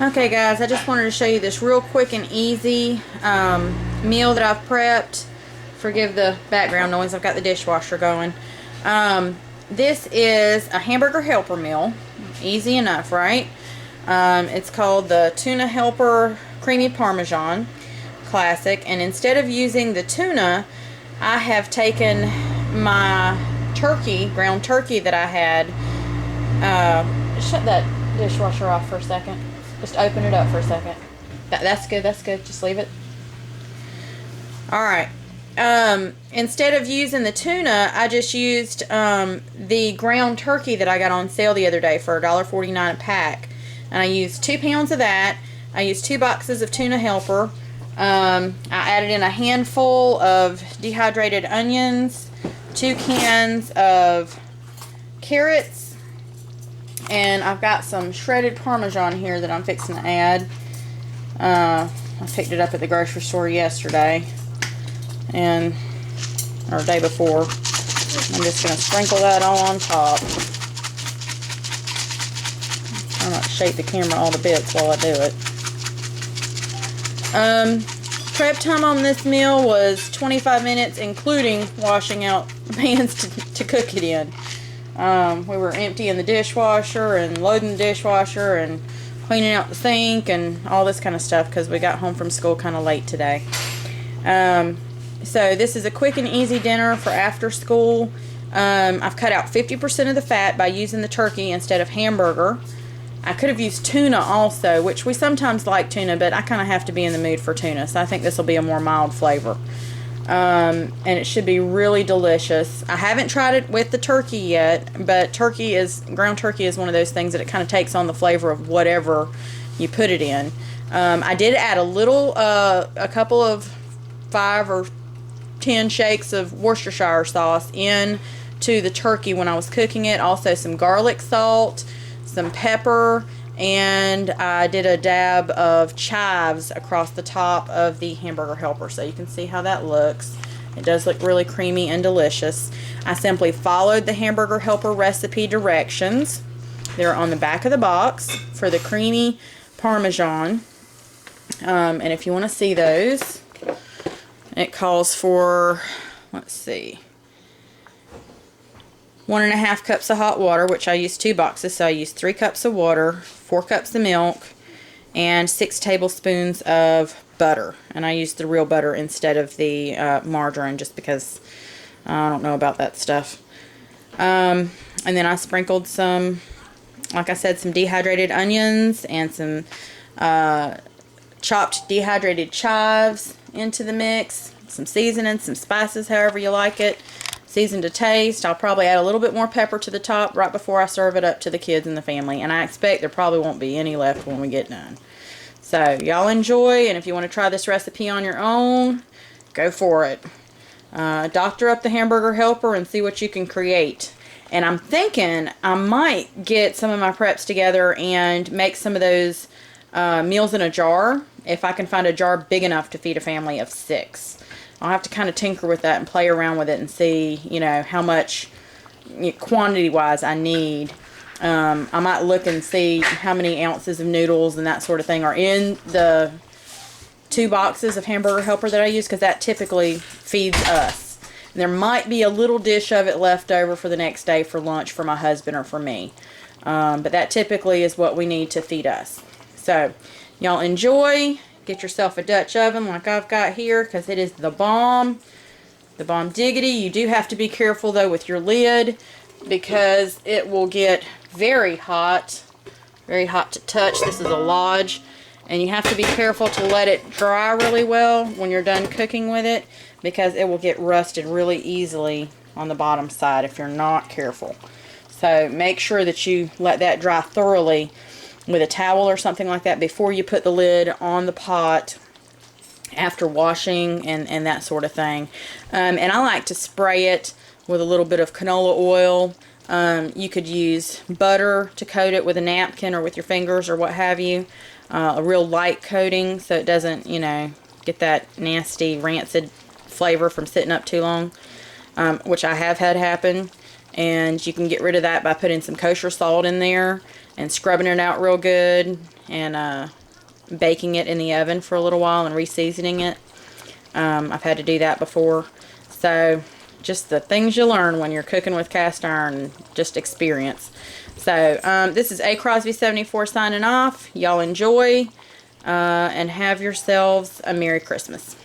Okay guys, I just wanted to show you this real quick and easy meal that I've prepped. Forgive the background noise, I've got the dishwasher going. This is a hamburger helper meal. Easy enough, right? It's called the Tuna Helper Creamy Parmesan Classic, and instead of using the tuna, I have taken my turkey, ground turkey that I had. Shut that dishwasher off for a second. Just open it up for a second. That's good, that's good. Just leave it. Alright. Instead of using the tuna, I just used the ground turkey that I got on sale the other day for $1.49 a pack. And I used 2 pounds of that. I used 2 boxes of tuna helper. I added in a handful of dehydrated onions, 2 cans of carrots, and I've got some shredded Parmesan here that I'm fixing to add. I picked it up at the grocery store yesterday, or day before. I'm just going to sprinkle that all on top. I'm not shake the camera all to bits while I do it. Prep time on this meal was 25 minutes, including washing out the pans to cook it in. We were emptying the dishwasher and loading the dishwasher and cleaning out the sink and all this kind of stuff because we got home from school kind of late today. So this is a quick and easy dinner for after school. I've cut out 50% of the fat by using the turkey instead of hamburger. I could have used tuna also, which we sometimes like tuna, but I kind of have to be in the mood for tuna, so I think this will be a more mild flavor. And it should be really delicious. I haven't tried it with the turkey yet, but ground turkey is one of those things that it kind of takes on the flavor of whatever you put it in. I did add a couple of 5 or 10 shakes of Worcestershire sauce into the turkey when I was cooking it. Also some garlic salt, some pepper, and I did a dab of chives across the top of the hamburger helper, so you can see how that looks. It does look really creamy and delicious. I simply followed the hamburger helper recipe directions. They're on the back of the box for the creamy Parmesan. And if you want to see those, it calls for, let's see, 1.5 cups of hot water, which I used 2 boxes, so I used 3 cups of water, 4 cups of milk, and 6 tablespoons of butter. And I used the real butter instead of the margarine just because I don't know about that stuff. And then I sprinkled some, like I said, some dehydrated onions and some chopped dehydrated chives into the mix, some seasoning, some spices, however you like it. Season to taste. I'll probably add a little bit more pepper to the top right before I serve it up to the kids and the family, and I expect there probably won't be any left when we get done. So y'all enjoy, and if you want to try this recipe on your own, go for it. Doctor up the hamburger helper and see what you can create. And I'm thinking I might get some of my preps together and make some of those meals in a jar, if I can find a jar big enough to feed a family of 6. I'll have to kind of tinker with that and play around with it and see, you know, how much quantity-wise I need. I might look and see how many ounces of noodles and that sort of thing are in the 2 boxes of hamburger helper that I use, because that typically feeds us. And there might be a little dish of it left over for the next day for lunch for my husband or for me. But that typically is what we need to feed us. So, y'all enjoy. Get yourself a Dutch oven like I've got here, because it is the bomb. The bomb diggity. You do have to be careful though with your lid, because it will get very hot. Very hot to touch. This is a Lodge. And you have to be careful to let it dry really well when you're done cooking with it, because it will get rusted really easily on the bottom side if you're not careful. So make sure that you let that dry thoroughly with a towel or something like that before you put the lid on the pot after washing and that sort of thing. And I like to spray it with a little bit of canola oil. You could use butter to coat it with a napkin or with your fingers or what have you. A real light coating so it doesn't, you know, get that nasty rancid flavor from sitting up too long, which I have had happen. And you can get rid of that by putting some kosher salt in there and scrubbing it out real good and baking it in the oven for a little while and reseasoning it. I've had to do that before. So just the things you learn when you're cooking with cast iron, just experience. So this is A Crosby 74 signing off. Y'all enjoy and have yourselves a Merry Christmas.